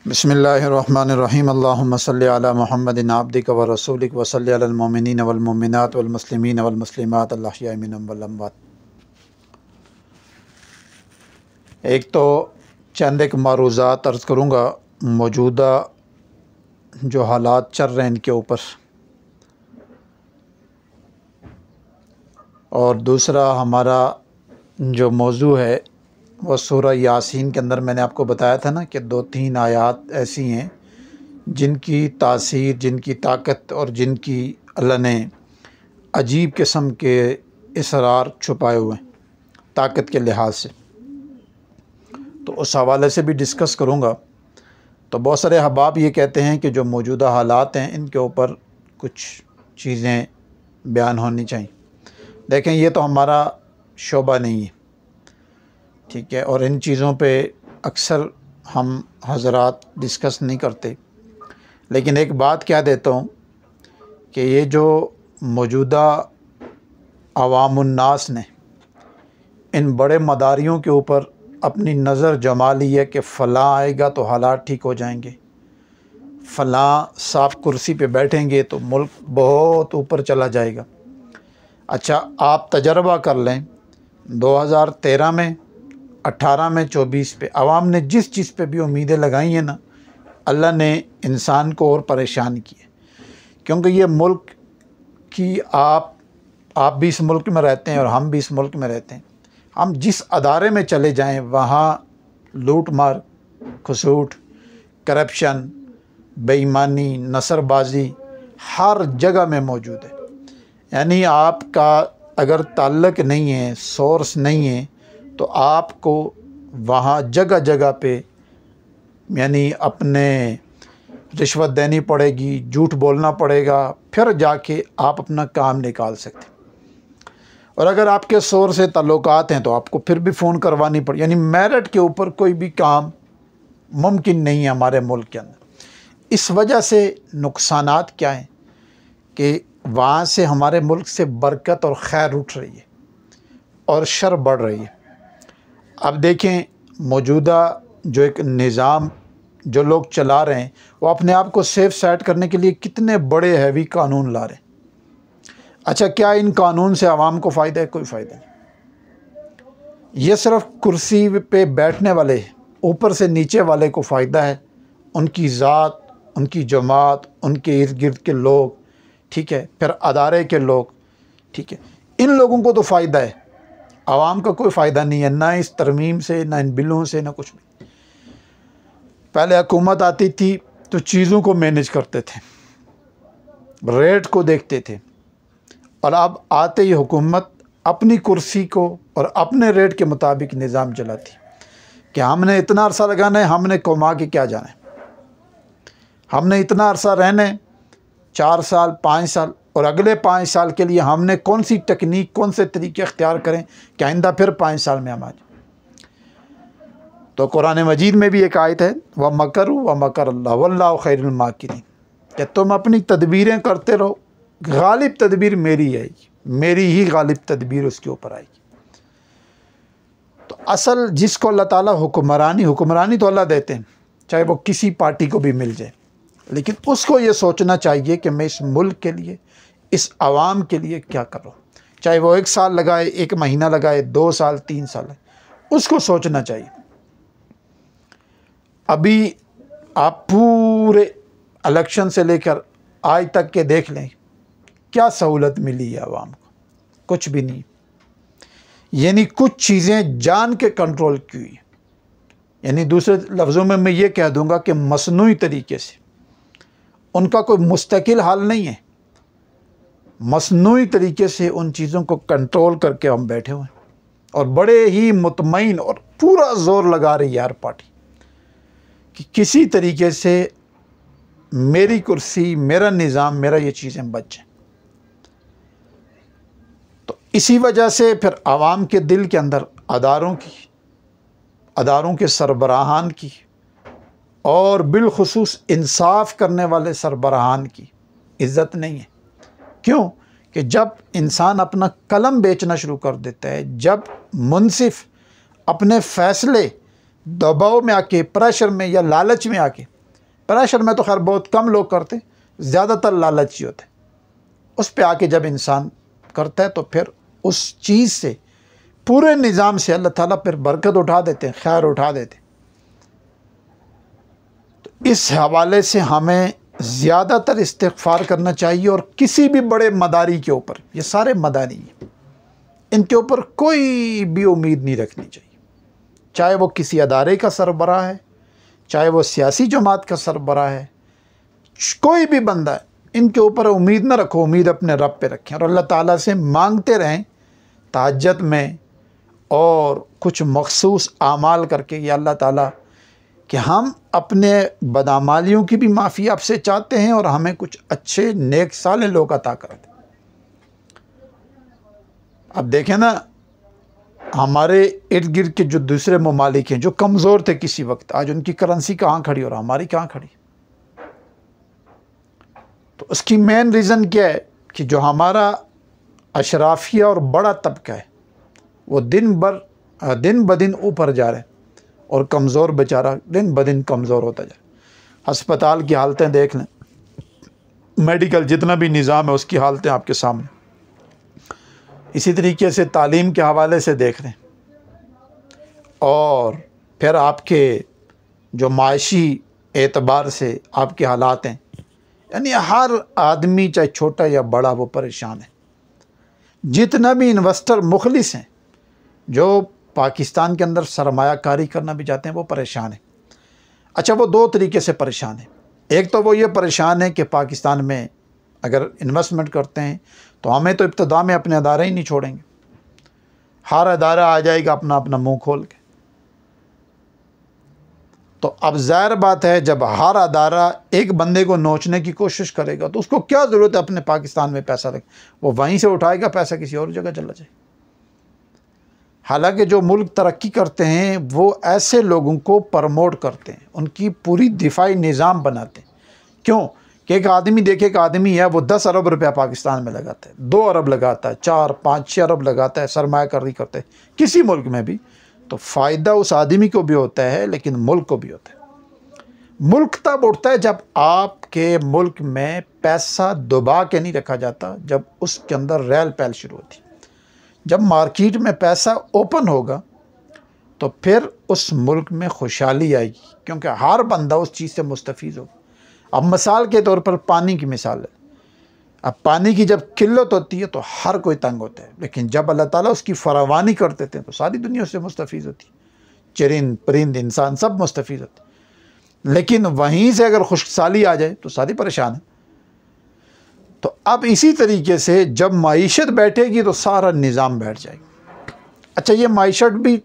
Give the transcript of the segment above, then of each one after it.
बिस्मिल्लाहिर्रहमानिर्रहीम अल्लाहुम्मा सल्लि अला मुहम्मदिन अब्दिक व रसूलिक व सल्लि अलल मुमिनीन वल मुमिनात वल मुस्लिमीन वल मुस्लिमात अल अहयाइ मिनहुम वल अमवात। एक तो चंद एक मारूज़ात अर्ज़ करूँगा मौजूदा जो हालात चल रहे हैं इनके ऊपर, और दूसरा हमारा जो मौजू है वह सूरह यासीन के अंदर मैंने आपको बताया था ना कि 2-3 आयात ऐसी हैं जिनकी तासीर, जिनकी ताकत और जिनकी अल्लाह ने अजीब किस्म के इसरार छुपाए हुए हैं ताकत के लिहाज से, तो उस हवाले से भी डिस्कस करूँगा। तो बहुत सारे अहबाब ये कहते हैं कि जो मौजूदा हालात हैं इनके ऊपर कुछ चीज़ें बयान होनी चाहिए। देखें, ये तो हमारा शोबा नहीं है, ठीक है, और इन चीज़ों पे अक्सर हम हज़रात डिस्कस नहीं करते। लेकिन एक बात कह देता हूँ कि ये जो मौजूदा अवामुन्नास ने इन बड़े मदारियों के ऊपर अपनी नज़र जमा ली है कि फ़लाँ आएगा तो हालात ठीक हो जाएंगे, फ़लाँ साफ कुर्सी पे बैठेंगे तो मुल्क बहुत ऊपर चला जाएगा। अच्छा, आप तजर्बा कर लें 2013 में, 18 में, 24 पे अवाम ने जिस चीज़ पे भी उम्मीदें लगाई हैं ना, अल्लाह ने इंसान को और परेशान किया। क्योंकि ये मुल्क की आप भी इस मुल्क में रहते हैं और हम भी इस मुल्क में रहते हैं। हम जिस अदारे में चले जाएं वहाँ लूट मार, खसूट, करप्शन, बेईमानी, नसरबाजी हर जगह में मौजूद है। यानी आपका अगर ताल्लुक़ नहीं है, सोर्स नहीं है, तो आपको वहाँ जगह जगह पे यानी अपने रिश्वत देनी पड़ेगी, झूठ बोलना पड़ेगा, फिर जाके आप अपना काम निकाल सकते। और अगर आपके सोर्स से ताल्लुकात हैं तो आपको फिर भी फ़ोन करवानी पड़े। यानी मेरिट के ऊपर कोई भी काम मुमकिन नहीं है हमारे मुल्क के अंदर। इस वजह से नुकसानात क्या हैं कि वहाँ से हमारे मुल्क से बरकत और खैर उठ रही है और शर बढ़ रही है। अब देखें, मौजूदा जो एक निज़ाम जो लोग चला रहे हैं वो अपने आप को सेफ साइड करने के लिए कितने बड़े हैवी कानून ला रहे हैं। अच्छा, क्या इन कानून से आवाम को फ़ायदा है? कोई फ़ायदा नहीं। ये सिर्फ कुर्सी पे बैठने वाले, ऊपर से नीचे वाले को फ़ायदा है, उनकी ज़ात, उनकी जमात, उनके इर्द गिर्द के लोग, ठीक है, फिर अदारे के लोग, ठीक है, इन लोगों को तो फ़ायदा है, आवाम का कोई फ़ायदा नहीं है, ना इस तरमीम से, ना इन बिलों से, ना कुछ भी। पहले हुकूमत आती थी तो चीज़ों को मैनेज करते थे, रेट को देखते थे, और अब आते ही हुकूमत अपनी कुर्सी को और अपने रेट के मुताबिक निज़ाम चलाती कि हमने इतना अरसा लगाना है, हमने कमा के क्या जाना है, हमने इतना अरसा रहना है, 4 साल, 5 साल, और अगले 5 साल के लिए हमने कौन सी टेक्निक, कौन से तरीके अख्तियार करें कि आइंदा फिर 5 साल में हम आ जाए। तो कुरान मजीद में भी एक आयत है, व मकरू व मकर अल्लाह वल्लाहु खैरुल माकिरीन, कि तुम अपनी तदबीरें करते रहो, गालिब तदबीर मेरी आएगी, मेरी ही गालिब तदबीर उसके ऊपर आएगी। तो असल जिसको अल्लाह ताला हुक्मरानी तो अल्लाह देते हैं, चाहे वो किसी पार्टी को भी मिल जाए, लेकिन उसको ये सोचना चाहिए कि मैं इस मुल्क के लिए, इस आवाम के लिए क्या कर रहा हूँ। चाहे वो 1 साल लगाए, 1 महीना लगाए, 2 साल, 3 साल, उसको सोचना चाहिए। अभी आप पूरे इलेक्शन से लेकर आज तक के देख लें, क्या सहूलत मिली है आवाम को? कुछ भी नहीं। यानी कुछ चीज़ें जान के कंट्रोल की हुई, यानी दूसरे लफ्ज़ों में मैं ये कह दूँगा कि मसनूई तरीके से उनका कोई मुस्तकिल हाल नहीं है, मसनूई तरीके से उन चीज़ों को कंट्रोल करके हम बैठे हुए हैं, और बड़े ही मुतमईन और पूरा ज़ोर लगा रही है हर पार्टी कि किसी तरीके से मेरी कुर्सी, मेरा निज़ाम, मेरा ये चीज़ें बच जाएं। तो इसी वजह से फिर आवाम के दिल के अंदर अदारों के सरबराहान की, और बिलखुसूस इंसाफ करने वाले सरबराहान की इज़्ज़त नहीं है। क्यों? कि जब इंसान अपना कलम बेचना शुरू कर देता है, जब मुनसिफ अपने फ़ैसले दबाव में आके, प्रेशर में या लालच में आके प्रेशर में तो खैर बहुत कम लोग करते, ज़्यादातर लालची होते। उस पे आके जब इंसान करता है तो फिर उस चीज़ से, पूरे निज़ाम से अल्लाह ताला फिर बरकत उठा देते हैं, खैर उठा देते। तो इस हवाले से हमें ज़्यादातर इस्तिग़फ़ार करना चाहिए। और किसी भी बड़े मदारी के ऊपर, ये सारे मदारी हैं, इनके ऊपर कोई भी उम्मीद नहीं रखनी चाहिए। चाहे वो किसी अदारे का सरबराह है, चाहे वो सियासी जमात का सरबराह है, कोई भी बंदा है, इनके ऊपर उम्मीद ना रखो, उम्मीद अपने रब पे रखें और अल्लाह ताला से मांगते रहें तहज्जुद में और कुछ मखसूस आमाल करके, या अल्लाह ताला कि हम अपने बदअमालियों की भी माफ़ी आपसे चाहते हैं और हमें कुछ अच्छे नेक साले लोग अता कर दें। अब देखें ना, हमारे इर्द गिर्द के जो दूसरे ममालिक हैं जो कमज़ोर थे किसी वक्त, आज उनकी करेंसी कहाँ खड़ी और हमारी कहाँ खड़ी। तो उसकी मेन रीज़न क्या है कि जो हमारा अशराफिया और बड़ा तबका है वो दिन ब दिन ऊपर जा रहे हैं और कमज़ोर बेचारा दिन ब दिन कमज़ोर होता जा रहा है। अस्पताल की हालतें देख लें, मेडिकल जितना भी निज़ाम है उसकी हालतें आपके सामने। इसी तरीके से तालीम के हवाले से देख रहे हैं और फिर आपके जो माशी एतबार से आपके हालात हैं, यानी हर आदमी चाहे छोटा या बड़ा वो परेशान है। जितना भी इन्वेस्टर मुखलिस हैं जो पाकिस्तान के अंदर सरमायाकारी करना भी चाहते हैं वो परेशान है। अच्छा, वो दो तरीके से परेशान है। एक तो वो ये परेशान है कि पाकिस्तान में अगर इन्वेस्टमेंट करते हैं तो हमें तो इब्तदा में अपने अदारे ही नहीं छोड़ेंगे, हर अदारा आ जाएगा अपना अपना मुंह खोल के। तो अब ज़ाहिर बात है जब हर अदारा एक बंदे को नोचने की कोशिश करेगा तो उसको क्या ज़रूरत है अपने पाकिस्तान में पैसा रख, वो वहीं से उठाएगा पैसा, किसी और जगह चला जाए। हालांकि जो मुल्क तरक्की करते हैं वो ऐसे लोगों को प्रमोट करते हैं, उनकी पूरी दिफाई निज़ाम बनाते हैं। क्यों कि एक आदमी देखे, एक आदमी है वो 10 अरब रुपया पाकिस्तान में लगाता है, 2 अरब लगाता है, 4, 5, 6 अरब लगाता है, सरमायाकारी करते हैं किसी मुल्क में भी, तो फ़ायदा उस आदमी को भी होता है लेकिन मुल्क को भी होता है। मुल्क तब उठता है जब आपके मुल्क में पैसा दबा के नहीं रखा जाता, जब उसके अंदर रेल पैल शुरू होती। जब मार्केट में पैसा ओपन होगा तो फिर उस मुल्क में खुशहाली आएगी, क्योंकि हर बंदा उस चीज़ से मुस्तफ़ीज़ होगा। अब मिसाल के तौर पर पानी की मिसाल है। अब पानी की जब किल्लत होती है तो हर कोई तंग होता है, लेकिन जब अल्लाह ताला उसकी फरावानी कर देते हैं तो सारी दुनिया उससे मुस्तफ़ीज़ होती है, चरिंद परिंद इंसान सब मुस्तफ़ीज़ होते। लेकिन वहीं से अगर खुशहाली आ जाए तो सारी परेशान है। तो अब इसी तरीके से जब माईशत बैठेगी तो सारा निज़ाम बैठ जाएगा। अच्छा, ये माईशत भी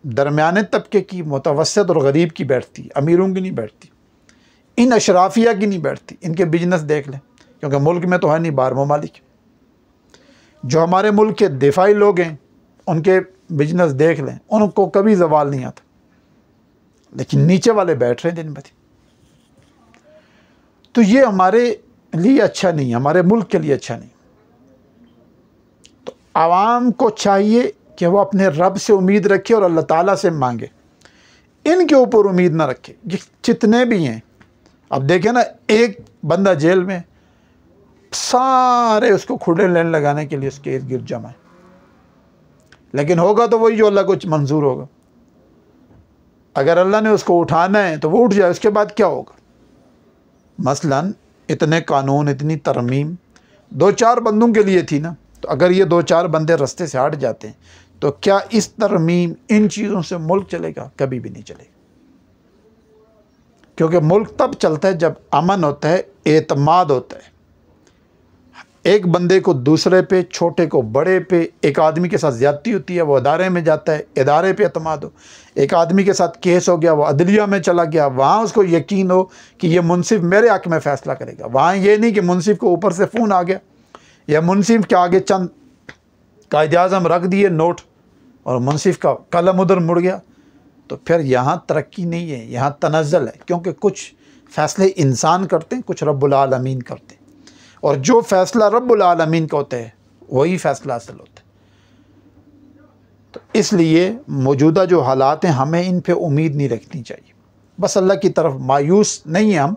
दरमियाने तबके की, मुतवस्सित और गरीब की बैठती है, अमीरों की नहीं बैठती, इन अशराफिया की नहीं बैठती। इनके बिजनेस देख लें, क्योंकि मुल्क में तो है नहीं, बाहर ममालिक। जो हमारे मुल्क के दिफाई लोग हैं उनके बिजनेस देख लें, उनको कभी ज़वाल नहीं आता, लेकिन नीचे वाले बैठ रहे हैं दिन ब दिन। तो ये हमारे लिए अच्छा नहीं, हमारे मुल्क के लिए अच्छा नहीं। तो आवाम को चाहिए कि वो अपने रब से उम्मीद रखे और अल्लाह ताला से मांगे, इनके ऊपर उम्मीद ना रखे। ये जितने भी हैं, अब देखें ना, एक बंदा जेल में, सारे उसको खुले लेन लगाने के लिए उसके इर्द गिर्द जमा है, लेकिन होगा तो वही जो अल्लाह को मंजूर होगा। अगर अल्लाह ने उसको उठाना है तो वो उठ जाए, उसके बाद क्या होगा। मसलन इतने कानून, इतनी तरमीम 2-4 बंदों के लिए थी ना, तो अगर ये 2-4 बंदे रास्ते से हट जाते हैं तो क्या इस तरमीम, इन चीज़ों से मुल्क चलेगा? कभी भी नहीं चलेगा। क्योंकि मुल्क तब चलता है जब अमन होता है, एतमाद होता है। एक बंदे को दूसरे पे, छोटे को बड़े पे, एक आदमी के साथ ज़्यादती होती है वो अदारे में जाता है, इदारे पे एतमाद हो। एक आदमी के साथ केस हो गया, वो अदलिया में चला गया, वहाँ उसको यकीन हो कि ये मुनसिफ मेरे हक़ में फ़ैसला करेगा। वहाँ ये नहीं कि मुनसिफ को ऊपर से फ़ोन आ गया या मुनसिफ के आगे चंद कायदे-आज़म रख दिए नोट और मुनसिफ का कलम उधर मुड़ गया, तो फिर यहाँ तरक्की नहीं है, यहाँ तनज़्ज़ुल है। क्योंकि कुछ फ़ैसले इंसान करते हैं, कुछ रब्बुल आलमीन करते हैं, और जो फ़ैसला रब्बुल आलमीन का होता है वही फ़ैसला असल होता है। तो इसलिए मौजूदा जो हालात हैं हमें इन पे उम्मीद नहीं रखनी चाहिए। बस अल्लाह की तरफ मायूस नहीं है हम,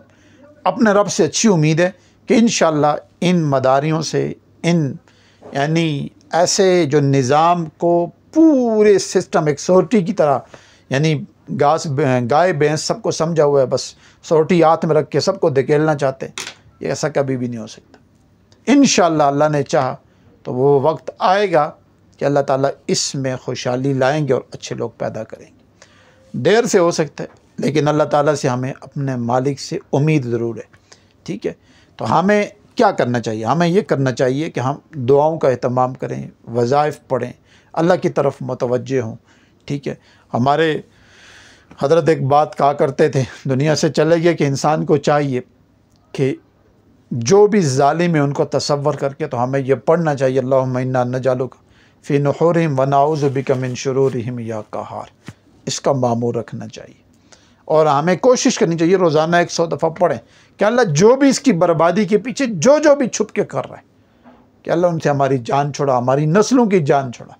अपने रब से अच्छी उम्मीद है कि इंशाअल्लाह इन मदारियों से, इन यानी ऐसे जो निज़ाम को पूरे सिस्टम एक सोटी की तरह, यानी गाय भैंस सबको समझा हुआ है, बस सोटी हाथ में रख के सबको धकेलना चाहते हैं, ये ऐसा कभी भी नहीं हो सकता। इंशाअल्लाह अल्लाह ने चाहा तो वो वक्त आएगा कि अल्लाह ताला इसमें खुशहाली लाएंगे और अच्छे लोग पैदा करेंगे। देर से हो सकता है, लेकिन अल्लाह ताला से हमें अपने मालिक से उम्मीद ज़रूर है। ठीक है, तो हमें क्या करना चाहिए? हमें ये करना चाहिए कि हम दुआओं का एहतमाम करें, वज़ाइफ पढ़ें, अल्लाह की तरफ मुतवज्जे हों। ठीक है, हमारे हज़रत एक बात कहा करते थे, दुनिया से चले गए, कि इंसान को चाहिए कि जो भी ज़ालिम है उनको तसव्वुर करके तो हमें यह पढ़ना चाहिए, अल्लाहुम्मा इन्ना नजअलुका फ़ी नुहूरिहिम व नऊज़ु बिका मिन शुरूरिहिम या क़हार। इसका मामूर रखना चाहिए और हमें कोशिश करनी चाहिए रोज़ाना 100 दफ़ा पढ़ें कि अल्लाह जो भी इसकी बर्बादी के पीछे जो भी छुप के कर रहा है, कि अल्लाह उनसे हमारी जान छुड़ा, हमारी नस्लों की जान छुड़ा,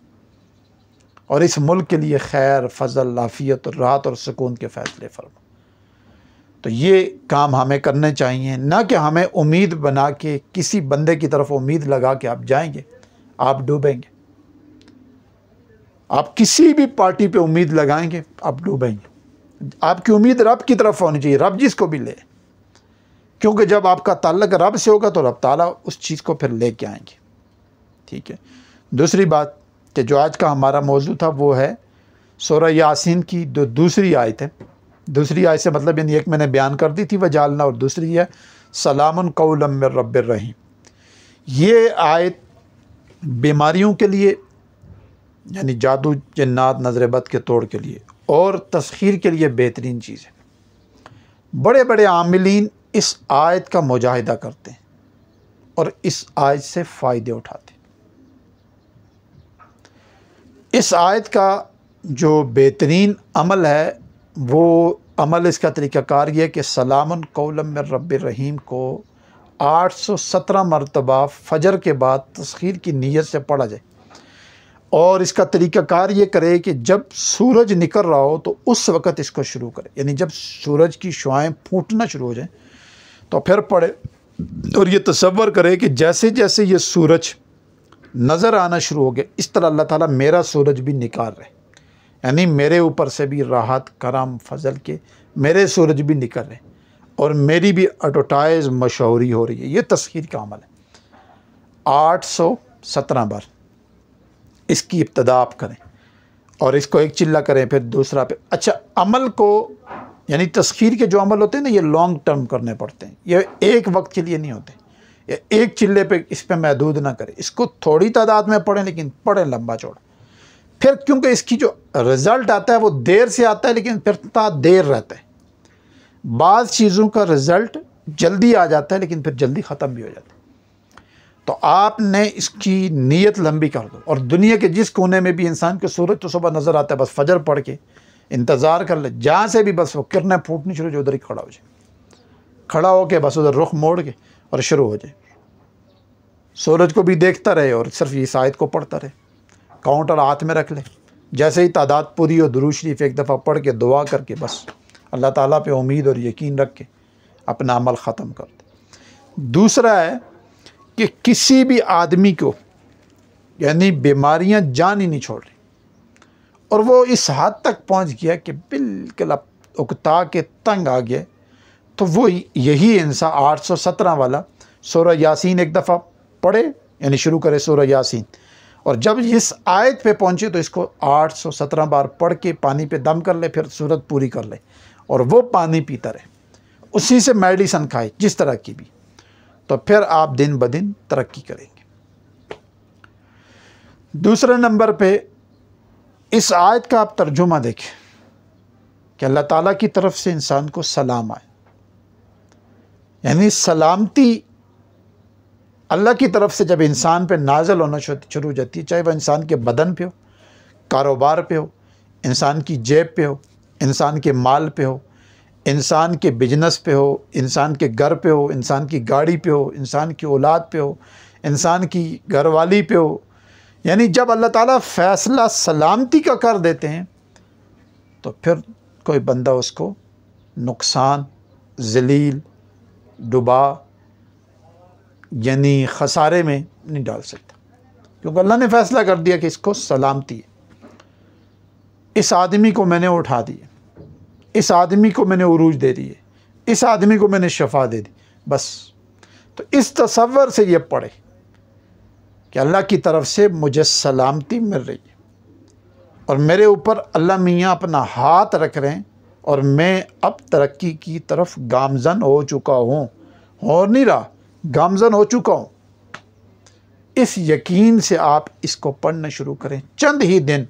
और इस मुल्क के लिए खैर, फजल, आफियत और राहत और सुकून के फ़ैसले फरमा। तो ये काम हमें करने चाहिए, ना कि हमें उम्मीद बना के किसी बंदे की तरफ उम्मीद लगा के आप जाएंगे, आप डूबेंगे। आप किसी भी पार्टी पे उम्मीद लगाएंगे, आप डूबेंगे। आपकी उम्मीद रब की तरफ होनी चाहिए, रब जिसको भी ले, क्योंकि जब आपका ताल्लुक रब से होगा तो रब ताला उस चीज़ को फिर ले के आएंगे। ठीक है, दूसरी बात कि जो आज का हमारा मौजू था वो है सूरह यासीन की जो दूसरी आयत है। दूसरी आयत से मतलब यानी एक मैंने बयान कर दी थी वजालना, और दूसरी है सलामुन कौलम मिर रब्बिर रहीम। ये आयत बीमारियों के लिए, यानी जादू, जन्नात, नज़र बद के तोड़ के लिए और तस्खीर के लिए बेहतरीन चीज़ है। बड़े बड़े आमिलीन इस आयत का मुजाहिदा करते हैं और इस आयत से फ़ायदे उठाते हैं। इस आयत का जो बेहतरीन अमल है, वो अमल, इसका तरीक़ाकार ये है कि सलामुन कौलम मिर रब्बिर रहीम को 817 मरतबा फ़जर के बाद तस्खीर की नीयत से पढ़ा जाए, और इसका तरीक़ाकार ये करे कि जब सूरज निकल रहा हो तो उस वक़्त इसको शुरू करे, यानी जब सूरज की शुआएं फूटना शुरू हो जाए तो फिर पढ़े, और ये तसव्वुर करे कि जैसे जैसे ये सूरज नज़र आना शुरू हो गया, इस तरह अल्लाह ताला मेरा सूरज भी निकाल रहे, यानी मेरे ऊपर से भी राहत, करम, फजल के मेरे सूरज भी निकल रहे और मेरी भी एडवर्टाइज मशहूरी हो रही है। ये तस्खीर का अमल है। 817 बार इसकी इब्तदा आप करें और इसको एक चिल्ला करें, फिर दूसरा पे। अच्छा, अमल को, यानी तस्खीर के जो अमल होते हैं ना, ये लॉन्ग टर्म करने पड़ते हैं, ये एक वक्त के लिए नहीं होते। ये एक चिल्ले पे इस पे महदूद ना करें, इसको थोड़ी तादाद में पढ़ें, लेकिन पढ़ें लंबा चौड़ा। फिर क्योंकि इसकी जो रिज़ल्ट आता है वो देर से आता है, लेकिन फिर देर रहता है। बाज़ चीज़ों का रिज़ल्ट जल्दी आ जाता है, लेकिन फिर जल्दी ख़त्म भी हो जाता है। तो आपने इसकी नीयत लंबी कर दो, और दुनिया के जिस कोने में भी इंसान को सूरज तो सुबह नज़र आता है, बस फजर पढ़ के इंतज़ार कर ले, जहाँ से भी बस वो किरणें फूटनी शुरू हो जाए, उधर ही खड़ा हो जाए, खड़ा हो के बस उधर रुख मोड़ के और शुरू हो जाए, सूरज को भी देखता रहे और सिर्फ इस आयत को पढ़ता रहे, काउंटर हाथ में रख ले। जैसे ही तादाद पूरी हो, दुरूद शरीफ एक दफ़ा पढ़ के दुआ करके बस अल्लाह ताला पे उम्मीद और यकीन रख के अपना अमल ख़त्म कर दे। दूसरा है कि किसी भी आदमी को, यानी बीमारियां जान ही नहीं छोड़ रही, और वो इस हद तक पहुंच गया कि बिल्कुल अब उकता के तंग आ गया, तो वो यही इंसान 817 वाला सूरह यासीन एक दफ़ा पढ़े, यानी शुरू करे सूरह यासीन, और जब इस आयत पे पहुँचे तो इसको 817 बार पढ़ के पानी पे दम कर ले, फिर सूरत पूरी कर ले, और वो पानी पीता रहे, उसी से मेडिसिन खाए जिस तरह की भी, तो फिर आप दिन ब दिन तरक्की करेंगे। दूसरे नंबर पे इस आयत का आप तर्जुमा देखें कि अल्लाह ताला की तरफ से इंसान को सलाम आए, यानी सलामती अल्लाह की तरफ से जब इंसान पे नाज़िल होना शुरू हो जाती है, चाहे वह इंसान के बदन पे हो, कारोबार पे हो, इंसान की जेब पे हो, इंसान के माल पे हो, इंसान के बिजनेस पे हो, इंसान के घर पे हो, इंसान की गाड़ी पे हो, इंसान की औलाद पे हो, इंसान की घरवाली पे हो, यानी जब अल्लाह ताला फ़ैसला सलामती का कर देते हैं तो फिर कोई बंदा उसको नुकसान, ज़लील, डुबा यानी खसारे में नहीं डाल सकता, क्योंकि अल्लाह ने फ़ैसला कर दिया कि इसको सलामती है। इस आदमी को मैंने उठा दिया, इस आदमी को मैंने उरूज दे दिए, इस आदमी को मैंने शफा दे दी, बस। तो इस तसव्वुर से ये पढ़े कि अल्लाह की तरफ से मुझे सलामती मिल रही है और मेरे ऊपर अल्लाह मियाँ अपना हाथ रख रहे हैं और मैं अब तरक्की की तरफ गामज़न हो चुका हूँ, हो नहीं रहा, गामज़न हो चुका हूँ। इस यकीन से आप इसको पढ़ना शुरू करें। चंद ही दिन,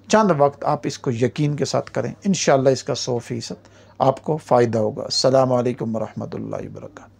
चंद वक्त आप इसको यकीन के साथ करें, इंशाअल्लाह इसका 100% आपको फ़ायदा होगा। अस्सलामु अलैकुम वरहमतुल्लाहि वबरकातुहू।